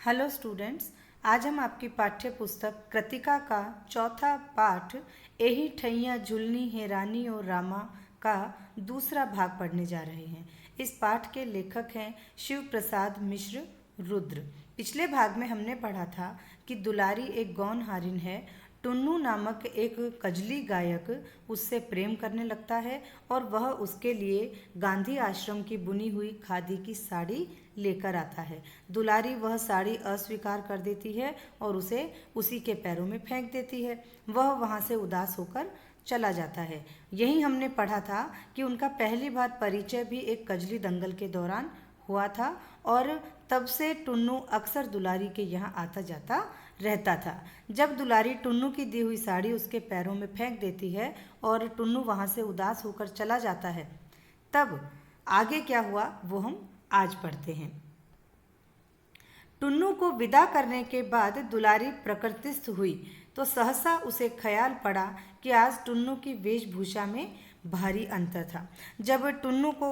Hello students, आज हम आपकी पाठ्य पुस्तक कृतिका का चौथा पाठ एही ठैया झुलनी है रानी और रामा का दूसरा भाग पढ़ने जा रहे हैं। इस पाठ के लेखक हैं शिव प्रसाद मिश्र रुद्र। पिछले भाग में हमने पढ़ा था कि दुलारी एक गौनहारिन है। टुन्नू नामक एक कजली गायक उससे प्रेम करने लगता है और वह उसके लिए गांधी आश्रम की बुनी हुई खादी की साड़ी लेकर आता है। दुलारी वह साड़ी अस्वीकार कर देती है और उसे उसी के पैरों में फेंक देती है। वह वहाँ से उदास होकर चला जाता है। यही हमने पढ़ा था कि उनका पहली बार परिचय भी एक कजली दंगल के दौरान हुआ था और तब से टुन्नू अक्सर दुलारी के यहाँ आता जाता रहता था। जब दुलारी टुन्नू की दी हुई साड़ी उसके पैरों में फेंक देती है और टुन्नू वहाँ से उदास होकर चला जाता है, तब आगे क्या हुआ वो हम आज पढ़ते हैं। टुन्नू को विदा करने के बाद दुलारी प्रकृतिस्थ हुई तो सहसा उसे ख्याल पड़ा कि आज टुन्नू की वेशभूषा में भारी अंतर था। जब टुन्नू को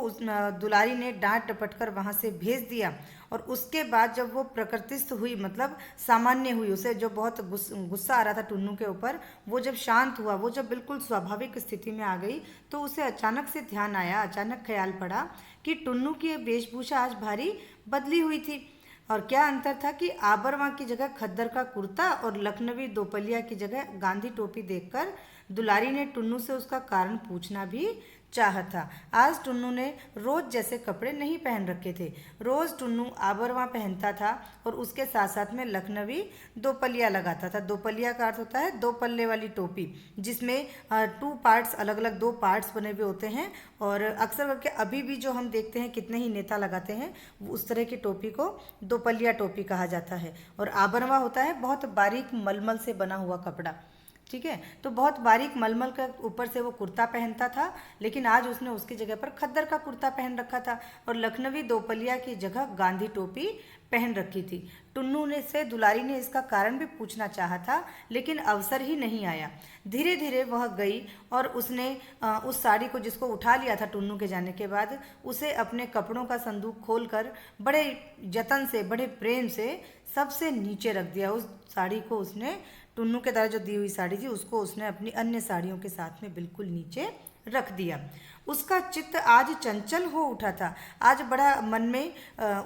दुलारी ने डांट डपट कर वहाँ से भेज दिया और उसके बाद जब वो प्रकृतिस्थ हुई, मतलब सामान्य हुई, उसे जो बहुत गुस्सा आ रहा था टुन्नू के ऊपर, वो जब शांत हुआ, वो जब बिल्कुल स्वाभाविक स्थिति में आ गई, तो उसे अचानक से ध्यान आया, अचानक ख्याल पड़ा कि टुन्नू की वेशभूषा आज भारी बदली हुई थी। और क्या अंतर था कि आबरवा की जगह खद्दर का कुर्ता और लखनवी दोपलिया की जगह गांधी टोपी देखकर दुलारी ने टुन्नू से उसका कारण पूछना भी चाहा था। आज टुन्नू ने रोज जैसे कपड़े नहीं पहन रखे थे। रोज टुन्नू आबरवा पहनता था और उसके साथ साथ में लखनवी दोपलिया लगाता था। दोपलिया का अर्थ होता है दो पल्ले वाली टोपी, जिसमें टू पार्ट्स, अलग अलग दो पार्ट्स बने हुए होते हैं। और अक्सर करके अभी भी जो हम देखते हैं कितने ही नेता लगाते हैं, उस तरह की टोपी को दोपलिया टोपी कहा जाता है। और आबरवा होता है बहुत बारीक मलमल से बना हुआ कपड़ा, ठीक है। तो बहुत बारीक मलमल का ऊपर से वो कुर्ता पहनता था, लेकिन आज उसने उसकी जगह पर खद्दर का कुर्ता पहन रखा था और लखनवी दोपलिया की जगह गांधी टोपी पहन रखी थी। टुन्नू ने से दुलारी ने इसका कारण भी पूछना चाहा था, लेकिन अवसर ही नहीं आया। धीरे धीरे वह गई और उसने उस साड़ी को, जिसको उठा लिया था टुन्नू के जाने के बाद, उसे अपने कपड़ों का संदूक खोलकर बड़े जतन से, बड़े प्रेम से सबसे नीचे रख दिया। उस साड़ी को उसने, टुन्नू के द्वारा जो दी हुई साड़ी थी, उसको उसने अपनी अन्य साड़ियों के साथ में बिल्कुल नीचे रख दिया। उसका चित्त आज चंचल हो उठा था। आज बड़ा मन में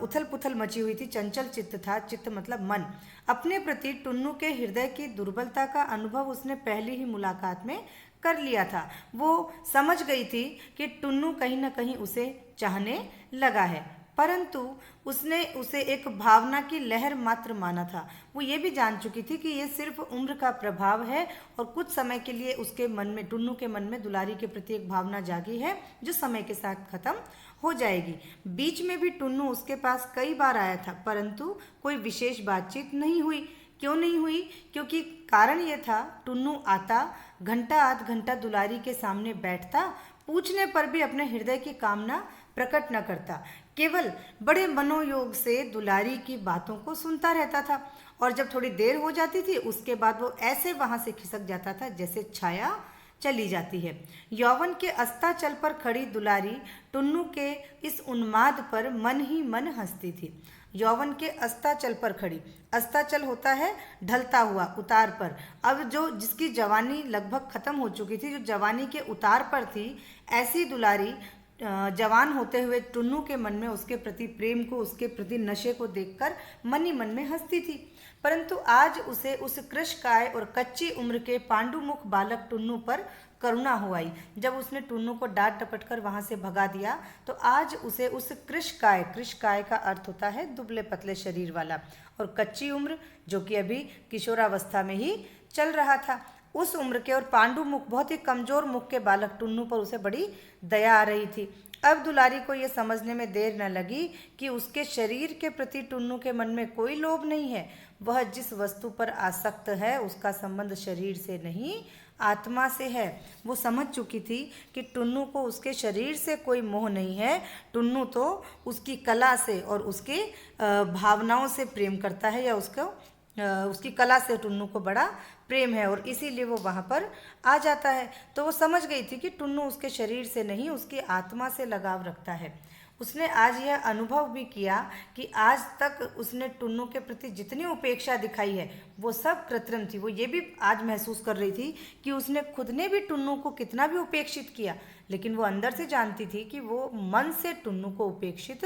उथल पुथल मची हुई थी, चंचल चित्त था। चित्त मतलब मन। अपने प्रति टुन्नू के हृदय की दुर्बलता का अनुभव उसने पहली ही मुलाकात में कर लिया था। वो समझ गई थी कि टुन्नू कहीं ना कहीं उसे चाहने लगा है, परंतु उसने उसे एक भावना की लहर मात्र माना था। वो ये भी जान चुकी थी कि ये सिर्फ उम्र का प्रभाव है और कुछ समय के लिए उसके मन में, टुन्नू के मन में दुलारी के प्रति एक भावना जागी है जो समय के साथ खत्म हो जाएगी। बीच में भी टुन्नू उसके पास कई बार आया था, परंतु कोई विशेष बातचीत नहीं हुई। क्यों नहीं हुई? क्योंकि कारण ये था, टुन्नू आता, घंटा आध घंटा दुलारी के सामने बैठता, पूछने पर भी अपने हृदय की कामना प्रकट न करता, केवल बड़े मनोयोग से दुलारी की बातों को सुनता रहता था। और जब थोड़ी देर हो जाती थी, उसके बाद वो ऐसे वहां से खिसक जाता था जैसे छाया चली जाती है। यौवन के अस्ताचल पर खड़ी दुलारी टुन्नू के इस उन्माद पर मन ही मन हंसती थी। यौवन के अस्ताचल पर खड़ी, अस्ताचल होता है ढलता हुआ, उतार पर। अब जो जिसकी जवानी लगभग खत्म हो चुकी थी, जो जवानी के उतार पर थी, ऐसी दुलारी जवान होते हुए टुन्नू के मन में उसके प्रति प्रेम को, उसके प्रति नशे को देखकर मन ही मन में हंसती थी। परंतु आज उसे उस कृशकाय और कच्ची उम्र के पांडुमुख बालक टुन्नू पर करुणा हो आई। जब उसने टुन्नू को डांट डपट कर वहां से भगा दिया, तो आज उसे उस कृशकाय, कृशकाय का अर्थ होता है दुबले पतले शरीर वाला, और कच्ची उम्र जो कि अभी किशोरावस्था में ही चल रहा था, उस उम्र के और पांडु मुख, बहुत ही कमजोर मुख के बालक टुन्नू पर उसे बड़ी दया आ रही थी। अब दुलारी को यह समझने में देर न लगी कि उसके शरीर के प्रति टुन्नू के मन में कोई लोभ नहीं है। वह जिस वस्तु पर आसक्त है उसका संबंध शरीर से नहीं, आत्मा से है। वो समझ चुकी थी कि टुन्नू को उसके शरीर से कोई मोह नहीं है। टुन्नू तो उसकी कला से और उसके भावनाओं से प्रेम करता है, या उसकी कला से टुन्नू को बड़ा प्रेम है, और इसीलिए वो वहाँ पर आ जाता है। तो वो समझ गई थी कि टुन्नू उसके शरीर से नहीं, उसकी आत्मा से लगाव रखता है। उसने आज यह अनुभव भी किया कि आज तक उसने टुन्नू के प्रति जितनी उपेक्षा दिखाई है वो सब कृत्रिम थी। वो ये भी आज महसूस कर रही थी कि उसने खुद ने भी टुन्नू को कितना भी उपेक्षित किया, लेकिन वो अंदर से जानती थी कि वो मन से टुन्नू को उपेक्षित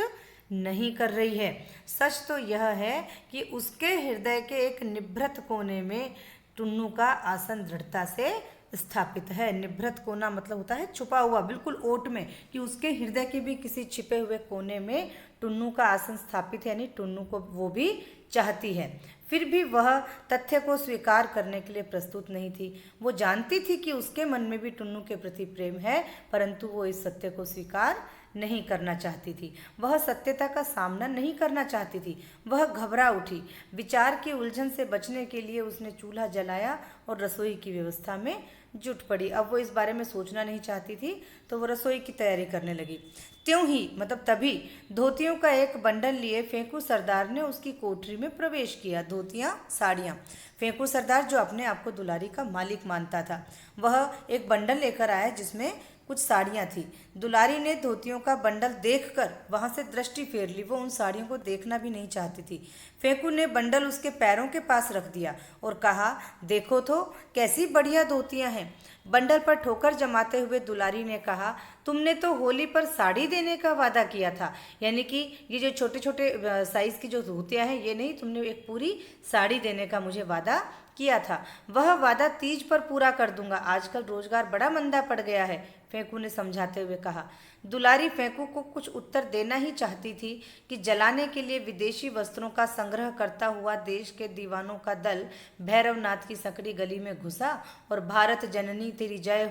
नहीं कर रही है। सच तो यह है कि उसके हृदय के एक निभृत कोने में टुन्नू का आसन दृढ़ता से स्थापित है। निभृत कोना मतलब होता है छुपा हुआ, बिल्कुल ओट में, कि उसके हृदय के भी किसी छिपे हुए कोने में टुन्नू का आसन स्थापित है, यानी टुन्नू को वो भी चाहती है। फिर भी वह तथ्य को स्वीकार करने के लिए प्रस्तुत नहीं थी। वो जानती थी कि उसके मन में भी टुन्नू के प्रति प्रेम है, परंतु वो इस सत्य को स्वीकार नहीं करना चाहती थी। वह सत्यता का सामना नहीं करना चाहती थी। वह घबरा उठी। विचार की उलझन से बचने के लिए उसने चूल्हा जलाया और रसोई की व्यवस्था में जुट पड़ी। अब वो इस बारे में सोचना नहीं चाहती थी, तो वो रसोई की तैयारी करने लगी। त्यों ही मतलब तभी धोतियों का एक बंडल लिए फेंकू सरदार ने उसकी कोठरी में प्रवेश किया। धोतियाँ, साड़ियाँ। फेंकू सरदार, जो अपने आप को दुलारी का मालिक मानता था, वह एक बंडल लेकर आया जिसमें कुछ साड़ियाँ थी। दुलारी ने धोतियों का बंडल देखकर वहां से दृष्टि फेर ली। वो उन साड़ियों को देखना भी नहीं चाहती थी। फेंकू ने बंडल उसके पैरों के पास रख दिया और कहा, देखो तो कैसी बढ़िया धोतियां हैं। बंडल पर ठोकर जमाते हुए दुलारी ने कहा, तुमने तो होली पर साड़ी देने का वादा किया था, यानी कि ये जो छोटे छोटे साइज की जो धोतियां हैं ये नहीं, तुमने एक पूरी साड़ी देने का मुझे वादा किया था। वह वादा तीज पर पूरा कर दूंगा। आजकल रोजगार बड़ा मंदा पड़ गया है, फेंकू ने समझाते हुए कहा। दुलारी फेंकू को कुछ उत्तर देना ही चाहती थी कि जलाने के लिए विदेशी वस्त्रों का संग्रह करता हुआ देश के दीवानों का दल भैरवनाथ की सकड़ी गली में घुसा और भारत जननी तेरी जय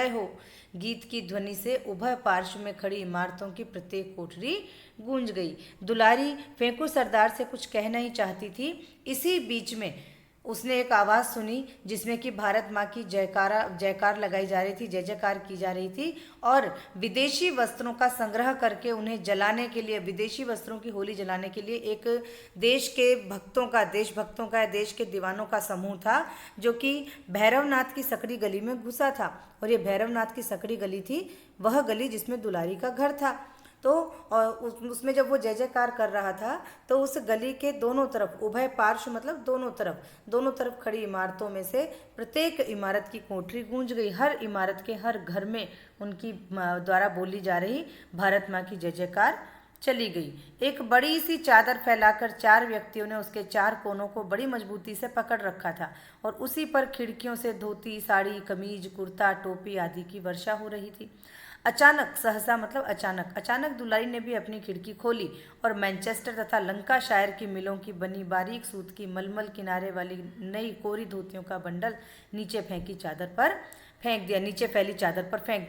हो गीत की ध्वनि से उभय पार्श्व में खड़ी इमारतों की प्रत्येक कोठरी गूंज गई। दुलारी फेंकू सरदार से कुछ कहना ही चाहती थी। इसी बीच में उसने एक आवाज़ सुनी जिसमें कि भारत माँ की जयकार लगाई जा रही थी, जय जयकार की जा रही थी, और विदेशी वस्त्रों का संग्रह करके उन्हें जलाने के लिए, विदेशी वस्त्रों की होली जलाने के लिए एक देशभक्तों का, देश के दीवानों का समूह था जो कि भैरवनाथ की सकड़ी गली में घुसा था। और ये भैरवनाथ की सकड़ी गली थी वह गली जिसमें दुलारी का घर था। तो उसमें जब वो जय जयकार कर रहा था तो उस गली के दोनों तरफ, उभय पार्श्व मतलब दोनों तरफ खड़ी इमारतों में से प्रत्येक इमारत की कोठरी गूंज गई। हर इमारत के हर घर में उनकी द्वारा बोली जा रही भारत माँ की जय जयकार चली गई। एक बड़ी सी चादर फैलाकर 4 व्यक्तियों ने उसके 4 कोनों को बड़ी मजबूती से पकड़ रखा था और उसी पर खिड़कियों से धोती, साड़ी, कमीज, कुर्ता, टोपी आदि की वर्षा हो रही थी। अचानक दुलारी ने भी अपनी खिड़की खोली और मैनचेस्टर तथा लंकाशायर की मिलों की बनी बारीक सूत की मलमल किनारे वाली नई कोरी धोतियों का बंडल नीचे फैली चादर पर फेंक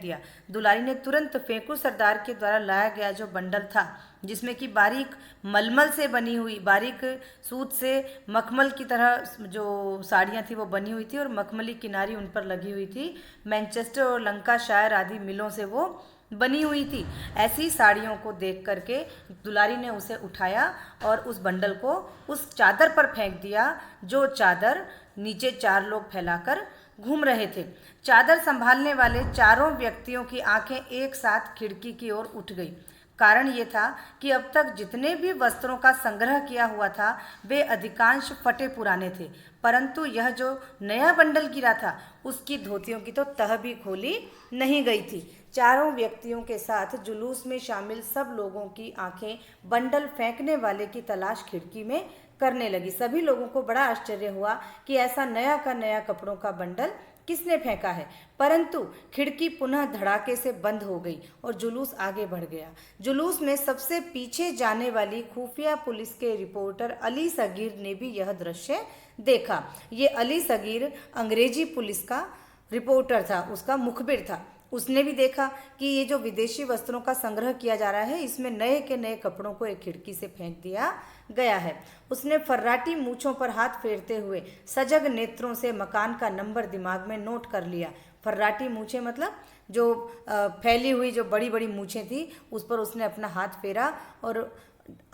दिया। दुलारी ने तुरंत फेंकू सरदार के द्वारा लाया गया जो बंडल था, जिसमें कि बारीक मलमल से बनी हुई, बारीक सूत से मखमल की तरह जो साड़ियाँ थी वो बनी हुई थी और मखमली किनारी उन पर लगी हुई थी, मैनचेस्टर और लंकाशायर आदि मिलों से वो बनी हुई थी। ऐसी साड़ियों को देख करके दुलारी ने उसे उठाया और उस बंडल को उस चादर पर फेंक दिया, जो चादर नीचे 4 लोग फैलाकर घूम रहे थे। चादर संभालने वाले चारों व्यक्तियों की आंखें एक साथ खिड़की की ओर उठ गई। कारण ये था कि अब तक जितने भी वस्त्रों का संग्रह किया हुआ था वे अधिकांश फटे पुराने थे, परंतु यह जो नया बंडल गिरा था उसकी धोतियों की तो तह भी खोली नहीं गई थी। चारों व्यक्तियों के साथ जुलूस में शामिल सब लोगों की आंखें बंडल फेंकने वाले की तलाश खिड़की में करने लगी। सभी लोगों को बड़ा आश्चर्य हुआ कि ऐसा नया का नया कपड़ों का बंडल किसने फेंका है, परंतु खिड़की पुनः धड़ाके से बंद हो गई और जुलूस आगे बढ़ गया। जुलूस में सबसे पीछे जाने वाली खुफिया पुलिस के रिपोर्टर अली सगीर ने भी यह दृश्य देखा। ये अली सगीर अंग्रेजी पुलिस का रिपोर्टर था, उसका मुखबिर था। उसने भी देखा कि ये जो विदेशी वस्त्रों का संग्रह किया जा रहा है इसमें नए के नए कपड़ों को एक खिड़की से फेंक दिया गया है। उसने फर्राटी मूछों पर हाथ फेरते हुए सजग नेत्रों से मकान का नंबर दिमाग में नोट कर लिया। फर्राटी मूछें मतलब जो फैली हुई जो बड़ी बड़ी मूछें थी उस पर उसने अपना हाथ फेरा और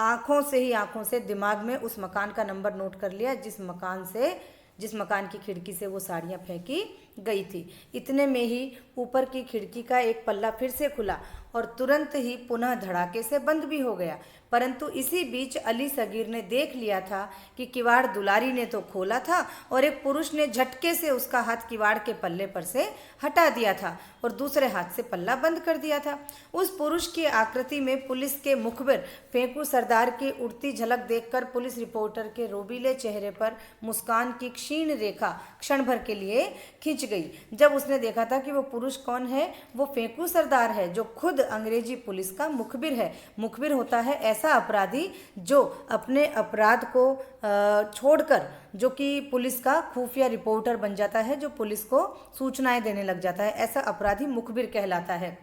आंखों से दिमाग में उस मकान का नंबर नोट कर लिया जिस मकान की खिड़की से वो साड़ियाँ फेंकी गई थी। इतने में ही ऊपर की खिड़की का एक पल्ला फिर से खुला और तुरंत ही पुनः धड़ाके से बंद भी हो गया। परंतु इसी बीच अली सगीर ने देख लिया था कि किवाड़ दुलारी ने तो खोला था और एक पुरुष ने झटके से उसका हाथ किवाड़ के पल्ले पर से हटा दिया था और दूसरे हाथ से पल्ला बंद कर दिया था। उस पुरुष की आकृति में पुलिस के मुखबिर फेंकू सरदार की उड़ती झलक देखकर पुलिस रिपोर्टर के रोबीले चेहरे पर मुस्कान की क्षीण रेखा क्षण भर के लिए खिंच गई। जब उसने देखा था कि वो पुरुष कौन है, वो फेंकू सरदार है, जो खुद अंग्रेजी पुलिस का मुखबिर है। मुखबिर होता है ऐसा अपराधी जो अपने अपराध को छोड़कर, जो कि पुलिस का खुफिया रिपोर्टर बन जाता है, जो पुलिस को सूचनाएं देने लग जाता है, ऐसा अपराधी मुखबिर कहलाता है।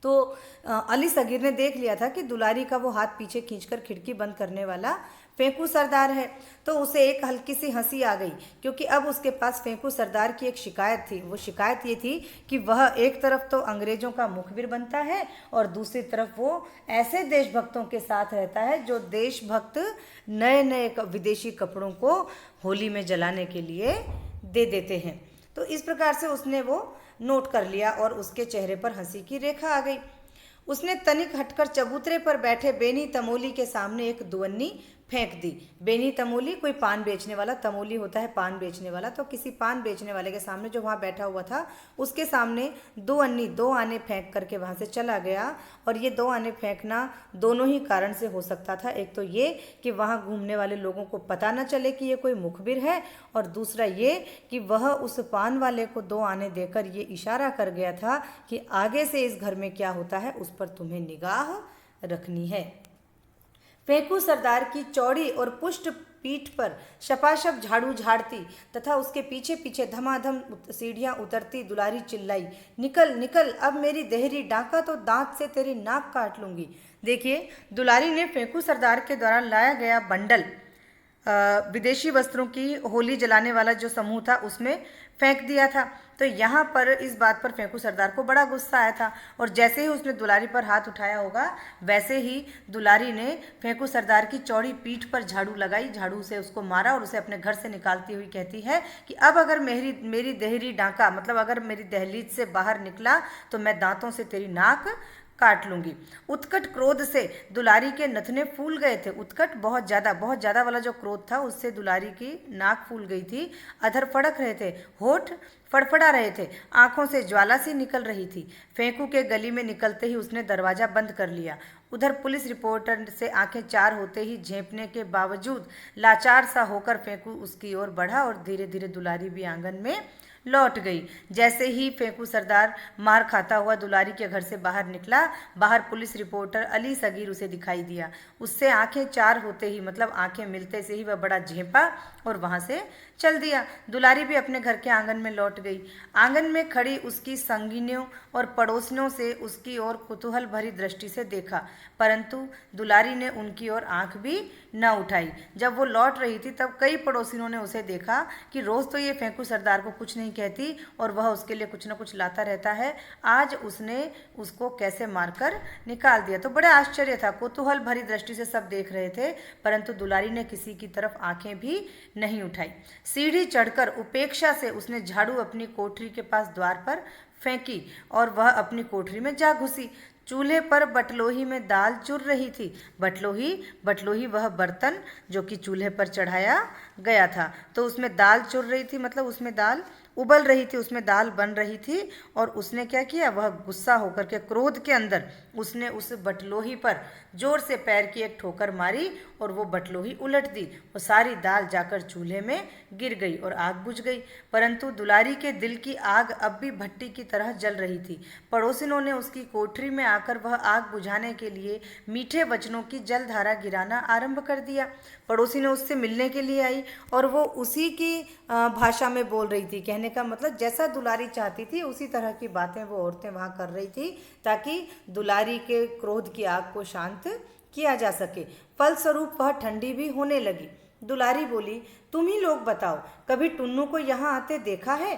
तो अली सगीर ने देख लिया था कि दुलारी का वो हाथ पीछे खींचकर खिड़की बंद करने वाला फेंकू सरदार है। तो उसे एक हल्की सी हंसी आ गई, क्योंकि अब उसके पास फेंकू सरदार की एक शिकायत थी। वो शिकायत ये थी कि वह एक तरफ तो अंग्रेजों का मुखबिर बनता है और दूसरी तरफ वो ऐसे देशभक्तों के साथ रहता है जो देशभक्त नए नए विदेशी कपड़ों को होली में जलाने के लिए दे देते हैं। तो इस प्रकार से उसने वो नोट कर लिया और उसके चेहरे पर हंसी की रेखा आ गई। उसने तनिक हटकर चबूतरे पर बैठे बेनी तमोली के सामने एक दुअन्नी फेंक दी। बेनी तमोली कोई पान बेचने वाला, तमोली होता है पान बेचने वाला। तो किसी पान बेचने वाले के सामने जो वहाँ बैठा हुआ था, उसके सामने दो आने फेंक करके वहाँ से चला गया। और ये 2 आने फेंकना दोनों ही कारण से हो सकता था। एक तो ये कि वहाँ घूमने वाले लोगों को पता न चले कि ये कोई मुखबिर है, और दूसरा ये कि वह उस पान वाले को 2 आने देकर ये इशारा कर गया था कि आगे से इस घर में क्या होता है उस पर तुम्हें निगाह रखनी है। फेंकू सरदार की चौड़ी और पुष्ट पीठ पर शपाशप झाड़ू झाड़ती तथा उसके पीछे पीछे धमाधम सीढ़ियां उतरती दुलारी चिल्लाई, निकल निकल, अब मेरी देहरी डांका तो दांत से तेरी नाक काट लूंगी। देखिए, दुलारी ने फेंकू सरदार के द्वारा लाया गया बंडल विदेशी वस्त्रों की होली जलाने वाला जो समूह था उसमें फेंक दिया था। तो यहाँ पर इस बात पर फेंकू सरदार को बड़ा गुस्सा आया था, और जैसे ही उसने दुलारी पर हाथ उठाया होगा वैसे ही दुलारी ने फेंकू सरदार की चौड़ी पीठ पर झाड़ू लगाई, झाड़ू से उसको मारा और उसे अपने घर से निकालती हुई कहती है कि अब अगर मेरी देहरी डांका, मतलब अगर मेरी दहलीज से बाहर निकला तो मैं दांतों से तेरी नाक काट लूंगी। उत्कट क्रोध से दुलारी के नथने फूल गए थे। उत्कट बहुत ज़्यादा वाला जो क्रोध था उससे दुलारी की नाक फूल गई थी, अधर फड़क रहे थे, होठ फड़फड़ा रहे थे, आंखों से ज्वाला सी निकल रही थी। फेंकू के गली में निकलते ही उसने दरवाज़ा बंद कर लिया। उधर पुलिस रिपोर्टर से आंखें चार होते ही झेंपने के बावजूद लाचार सा होकर फेंकू उसकी ओर बढ़ा और धीरे धीरे दुलारी भी आंगन में लौट गई। जैसे ही फेंकू सरदार मार खाता हुआ दुलारी के घर से बाहर निकला, बाहर पुलिस रिपोर्टर अली सगीर उसे दिखाई दिया। उससे आंखें चार होते ही, मतलब आंखें मिलते से ही वह बड़ा झेंपा और वहां से चल दिया। दुलारी भी अपने घर के आंगन में लौट गई। आंगन में खड़ी उसकी संगिनियों और पड़ोसियों से उसकी ओर कुतूहल भरी दृष्टि से देखा, परंतु दुलारी ने उनकी ओर आंख भी न उठाई। जब वो लौट रही थी तब कई पड़ोसियों ने उसे देखा कि रोज तो ये फेंकू सरदार को कुछ नहीं कहती और वह उसके लिए कुछ न कुछ लाता रहता है, आज उसने उसको कैसे मारकर निकाल दिया। तो बड़े आश्चर्य था, कुतूहल भरी दृष्टि से सब देख रहे थे, परंतु दुलारी ने किसी की तरफ आंखें भी नहीं उठाई। सीढ़ी चढ़कर उपेक्षा से उसने झाड़ू अपनी कोठरी के पास द्वार पर फेंकी और वह अपनी कोठरी में जा घुसी। चूल्हे पर बटलोही में दाल चुर रही थी। बटलोही वह बर्तन जो कि चूल्हे पर चढ़ाया गया था। तो उसमें दाल चुर रही थी, मतलब उसमें दाल उबल रही थी, उसमें दाल बन रही थी। और उसने क्या किया, वह गुस्सा होकर के क्रोध के अंदर उसने उस बटलोही पर जोर से पैर की एक ठोकर मारी और वो बटलोही उलट दी। वो सारी दाल जाकर चूल्हे में गिर गई और आग बुझ गई। परंतु दुलारी के दिल की आग अब भी भट्टी की तरह जल रही थी। पड़ोसिनों ने उसकी कोठरी में आकर वह आग बुझाने के लिए मीठे वचनों की जलधारा गिराना आरंभ कर दिया। पड़ोसी ने उससे मिलने के लिए आई और वो उसी की भाषा में बोल रही थी। कहने का मतलब जैसा दुलारी चाहती थी उसी तरह की बातें वो औरतें वहाँ कर रही थी ताकि दुलारी के क्रोध की आग को शांत किया जा सके। फलस्वरूप वह ठंडी भी होने लगी। दुलारी बोली, तुम ही लोग बताओ, कभी टुन्नू को यहाँ आते देखा है?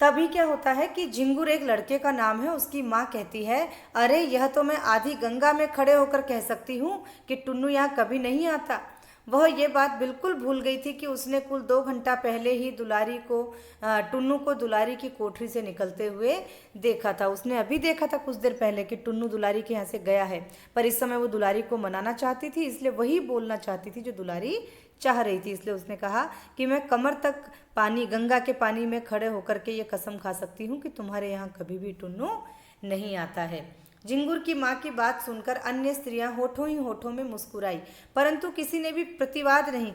तभी क्या होता है कि झिंगुर एक लड़के का नाम है। उसकी माँ कहती है, अरे यह तो मैं आधी गंगा में खड़े होकर कह सकती हूँ कि टुन्नू यहाँ कभी नहीं आता। वह ये बात बिल्कुल भूल गई थी कि उसने कुल 2 घंटा पहले ही टुन्नू को दुलारी की कोठरी से निकलते हुए देखा था। उसने अभी देखा था कुछ देर पहले कि टुन्नू दुलारी के यहाँ से गया है, पर इस समय वो दुलारी को मनाना चाहती थी, इसलिए वही बोलना चाहती थी जो दुलारी चाह रही थी। इसलिए उसने कहा कि मैं कमर तक पानी, गंगा के पानी में खड़े होकर के ये कसम खा सकती हूँ कि तुम्हारे यहाँ कभी भी टुन्नू नहीं आता है। झिंगुर की माँ की बात सुनकर अन्य स्त्रियां होठों ही होठों में मुस्कुराई, परंतु किसी ने भी प्रतिवाद नहीं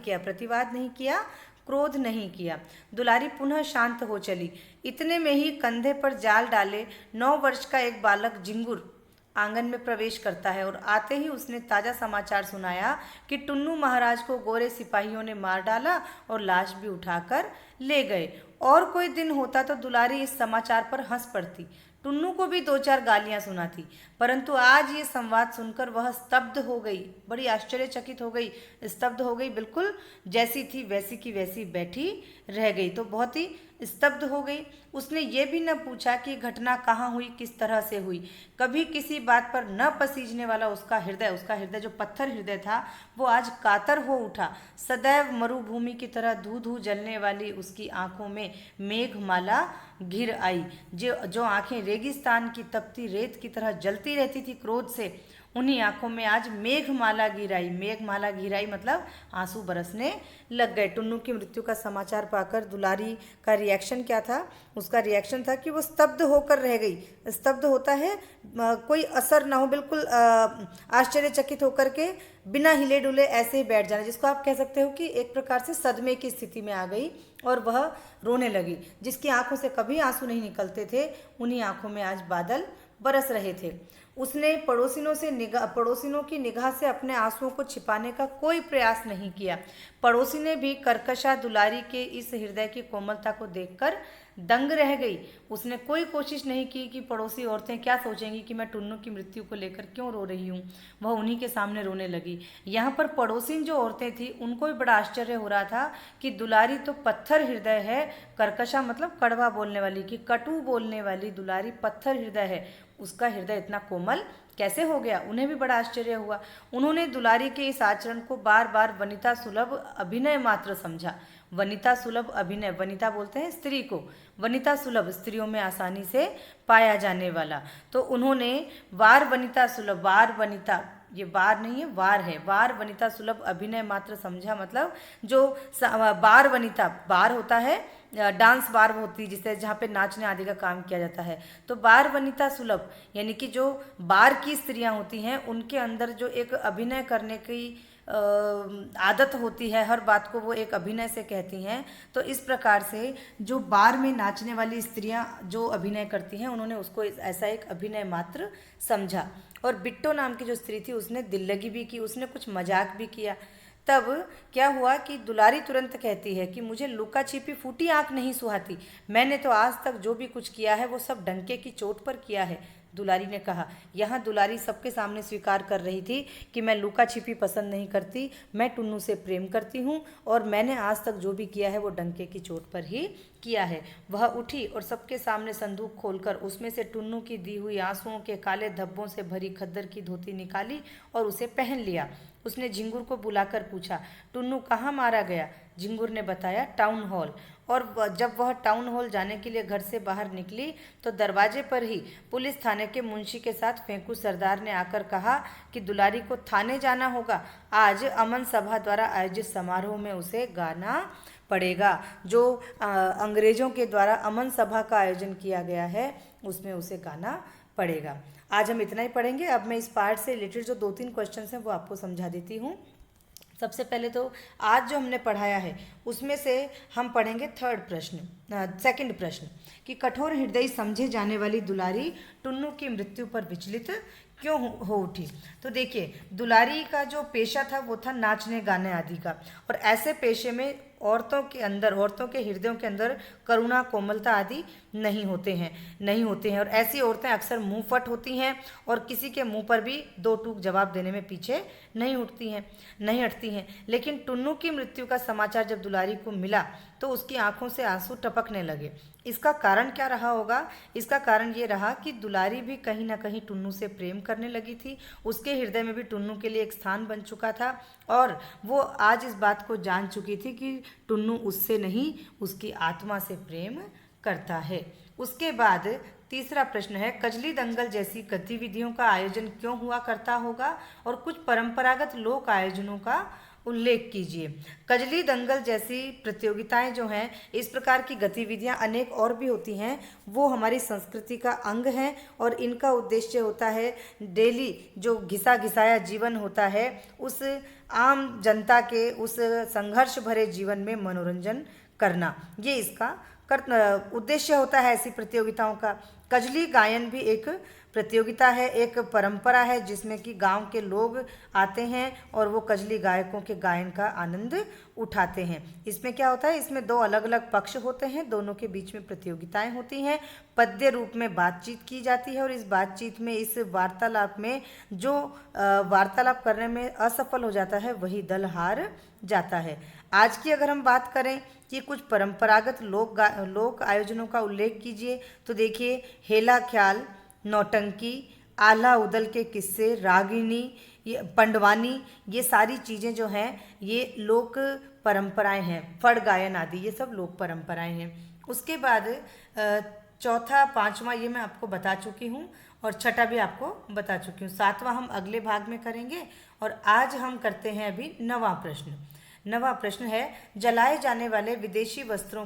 किया, क्रोध नहीं किया। दुलारी पुनः शांत हो चली। इतने में ही कंधे पर जाल डाले 9 वर्ष का एक बालक झिंगुर आंगन में प्रवेश करता है और आते ही उसने ताजा समाचार सुनाया कि टुन्नू महाराज को गोरे सिपाहियों ने मार डाला और लाश भी उठाकर ले गए। और कोई दिन होता तो दुलारी इस समाचार पर हंस पड़ती, टुन्नू को भी 2-4 गालियां सुनाती, परंतु आज ये संवाद सुनकर वह स्तब्ध हो गई, बड़ी आश्चर्यचकित हो गई, स्तब्ध हो गई, बिल्कुल जैसी थी वैसी की वैसी बैठी रह गई। तो बहुत ही स्तब्ध हो गई। उसने ये भी न पूछा कि घटना कहाँ हुई, किस तरह से हुई। कभी किसी बात पर न पसीजने वाला उसका हृदय जो पत्थर हृदय था, वो आज कातर हो उठा। सदैव मरुभूमि की तरह धू धू जलने वाली उसकी आंखों में मेघमाला घिर आई। जो आंखें रेगिस्तान की तपती रेत की तरह जलती रहती थी क्रोध से, उन्हीं आंखों में आज मेघमाला गिर आई मतलब आंसू बरसने लग गए। टुन्नू की मृत्यु का समाचार पाकर दुलारी का रिएक्शन क्या था? उसका रिएक्शन था कि वो स्तब्ध होकर रह गई। स्तब्ध होता है कोई असर ना हो, बिल्कुल आश्चर्यचकित होकर के बिना हिले डुले ऐसे ही बैठ जाना, जिसको आप कह सकते हो कि एक प्रकार से सदमे की स्थिति में आ गई और वह रोने लगी। जिसकी आंखों से कभी आंसू नहीं निकलते थे, उन्हीं आंखों में आज बादल बरस रहे थे। उसने पड़ोसिनों की निगाह से अपने आंसुओं को छिपाने का कोई प्रयास नहीं किया। पड़ोसी ने भी कर्कशा दुलारी के इस हृदय की कोमलता को देखकर दंग रह गई। उसने कोई कोशिश नहीं की कि पड़ोसी औरतें क्या सोचेंगी कि मैं टुन्नू की मृत्यु को लेकर क्यों रो रही हूँ। वह उन्हीं के सामने रोने लगी। यहाँ पर पड़ोसिन जो औरतें थी, उनको भी बड़ा आश्चर्य हो रहा था कि दुलारी तो पत्थर हृदय है, कर्कशा मतलब कड़वा बोलने वाली, कि कटु बोलने वाली दुलारी पत्थर हृदय है, उसका हृदय इतना कोमल कैसे हो गया। उन्हें भी बड़ा आश्चर्य हुआ। उन्होंने दुलारी के इस आचरण को बार बार वनिता सुलभ अभिनय मात्र समझा। वनिता सुलभ अभिनय, वनिता बोलते हैं स्त्री को, वनिता सुलभ स्त्रियों में आसानी से पाया जाने वाला। तो उन्होंने वार वनिता सुलभ, वार वनिता, ये वार नहीं है वार है, वार वनिता सुलभ अभिनय मात्र समझा मतलब जो बार वनिता, बार होता है डांस बार होती है जिससे जहाँ पे नाचने आदि का काम किया जाता है। तो बार वनिता सुलभ यानी कि जो बार की स्त्रियां होती हैं, उनके अंदर जो एक अभिनय करने की आदत होती है, हर बात को वो एक अभिनय से कहती हैं। तो इस प्रकार से जो बार में नाचने वाली स्त्रियां जो अभिनय करती हैं, उन्होंने उसको ऐसा एक अभिनय मात्र समझा। और बिट्टो नाम की जो स्त्री थी, उसने दिल लगी भी की, उसने कुछ मजाक भी किया। तब क्या हुआ कि दुलारी तुरंत कहती है कि मुझे लुका छिपी फूटी आंख नहीं सुहाती, मैंने तो आज तक जो भी कुछ किया है वो सब डंके की चोट पर किया है। दुलारी ने कहा। यहाँ दुलारी सबके सामने स्वीकार कर रही थी कि मैं लुका छिपी पसंद नहीं करती, मैं टुन्नू से प्रेम करती हूँ और मैंने आज तक जो भी किया है वो डंके की चोट पर ही किया है। वह उठी और सबके सामने संदूक खोलकर उसमें से टुन्नू की दी हुई आंसुओं के काले धब्बों से भरी खद्दर की धोती निकाली और उसे पहन लिया। उसने झिंगुर को बुलाकर पूछा, टुन्नू कहाँ मारा गया? झिंगुर ने बताया, टाउन हॉल। और जब वह टाउन हॉल जाने के लिए घर से बाहर निकली तो दरवाजे पर ही पुलिस थाने के मुंशी के साथ फेंकू सरदार ने आकर कहा कि दुलारी को थाने जाना होगा, आज अमन सभा द्वारा आयोजित समारोह में उसे गाना पड़ेगा। जो अंग्रेजों के द्वारा अमन सभा का आयोजन किया गया है, उसमें उसे गाना पड़ेगा। आज हम इतना ही पढ़ेंगे। अब मैं इस पार्ट से रिलेटेड जो 2-3 क्वेश्चंस हैं वो आपको समझा देती हूँ। सबसे पहले तो आज जो हमने पढ़ाया है उसमें से हम पढ़ेंगे सेकंड प्रश्न कि कठोर हृदय समझे जाने वाली दुलारी टुन्नू की मृत्यु पर विचलित क्यों हो उठी। तो देखिए, दुलारी का जो पेशा था वो था नाचने गाने आदि का, और ऐसे पेशे में औरतों के हृदयों के अंदर करुणा, कोमलता आदि नहीं होते हैं और ऐसी औरतें अक्सर मुंह फट होती हैं और किसी के मुंह पर भी दो टूक जवाब देने में पीछे नहीं हटती हैं। लेकिन टुन्नू की मृत्यु का समाचार जब दुलारी को मिला तो उसकी आंखों से आंसू टपकने लगे। इसका कारण क्या रहा होगा? इसका कारण ये रहा कि दुलारी भी कहीं ना कहीं टुन्नू से प्रेम करने लगी थी। उसके हृदय में भी टुन्नू के लिए एक स्थान बन चुका था और वो आज इस बात को जान चुकी थी कि टुन्नू उससे नहीं, उसकी आत्मा से प्रेम करता है। उसके बाद तीसरा प्रश्न है, कजली दंगल जैसी गतिविधियों का आयोजन क्यों हुआ करता होगा और कुछ परंपरागत लोक आयोजनों का उल्लेख कीजिए। कजली दंगल जैसी प्रतियोगिताएं जो हैं, इस प्रकार की गतिविधियां अनेक और भी होती हैं, वो हमारी संस्कृति का अंग हैं और इनका उद्देश्य होता है डेली जो घिसा घिसाया जीवन होता है उस आम जनता के उस संघर्ष भरे जीवन में मनोरंजन करना, ये इसका उद्देश्य होता है ऐसी प्रतियोगिताओं का। कजली गायन भी एक प्रतियोगिता है, एक परंपरा है जिसमें कि गांव के लोग आते हैं और वो कजली गायकों के गायन का आनंद उठाते हैं। इसमें क्या होता है, इसमें दो अलग अलग पक्ष होते हैं, दोनों के बीच में प्रतियोगिताएं होती हैं, पद्य रूप में बातचीत की जाती है और इस बातचीत में, इस वार्तालाप में जो वार्तालाप करने में असफल हो जाता है वही दल हार जाता है। आज की अगर हम बात करें कि कुछ परंपरागत लोक आयोजनों का उल्लेख कीजिए तो देखिए, हेला ख्याल, नौटंकी, आल्हा उदल के किस्से, रागिनी, ये पंडवानी, ये सारी चीज़ें जो हैं ये लोक परंपराएं हैं। फड़ गायन आदि ये सब लोक परंपराएं हैं। उसके बाद चौथा, पांचवा ये मैं आपको बता चुकी हूँ और छठा भी आपको बता चुकी हूँ। सातवां हम अगले भाग में करेंगे और आज हम करते हैं अभी नवां प्रश्न। नवा प्रश्न है, जलाए जाने वाले विदेशी वस्त्रों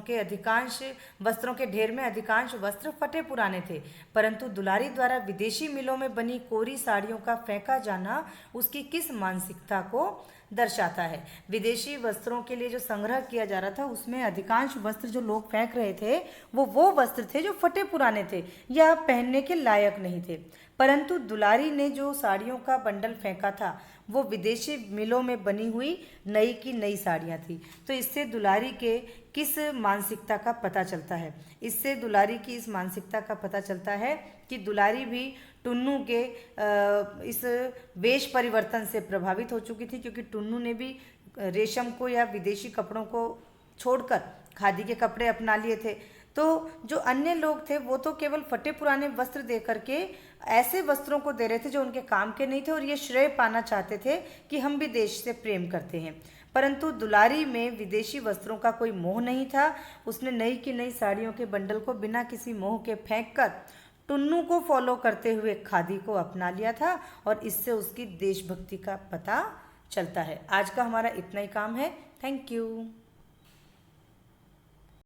के ढेर में अधिकांश वस्त्र फटे पुराने थे, परंतु दुलारी द्वारा विदेशी मिलों में बनी कोरी साड़ियों का फेंका जाना उसकी किस मानसिकता को दर्शाता है? विदेशी वस्त्रों के लिए जो संग्रह किया जा रहा था उसमें अधिकांश वस्त्र जो लोग फेंक रहे थे वो वस्त्र थे जो फटे पुराने थे या पहनने के लायक नहीं थे, परंतु दुलारी ने जो साड़ियों का बंडल फेंका था वो विदेशी मिलों में बनी हुई नई की नई साड़ियाँ थी। तो इससे दुलारी के किस मानसिकता का पता चलता है? इससे दुलारी की इस मानसिकता का पता चलता है कि दुलारी भी टुन्नू के इस वेश परिवर्तन से प्रभावित हो चुकी थी, क्योंकि टुन्नू ने भी रेशम को या विदेशी कपड़ों को छोड़कर खादी के कपड़े अपना लिए थे। तो जो अन्य लोग थे वो तो केवल फटे पुराने वस्त्र दे करके ऐसे वस्त्रों को दे रहे थे जो उनके काम के नहीं थे और ये श्रेय पाना चाहते थे कि हम भी देश से प्रेम करते हैं। परंतु दुलारी में विदेशी वस्त्रों का कोई मोह नहीं था। उसने नई की नई साड़ियों के बंडल को बिना किसी मोह के फेंक कर टुन्नू को फॉलो करते हुए खादी को अपना लिया था और इससे उसकी देशभक्ति का पता चलता है। आज का हमारा इतना ही काम है। Thank you.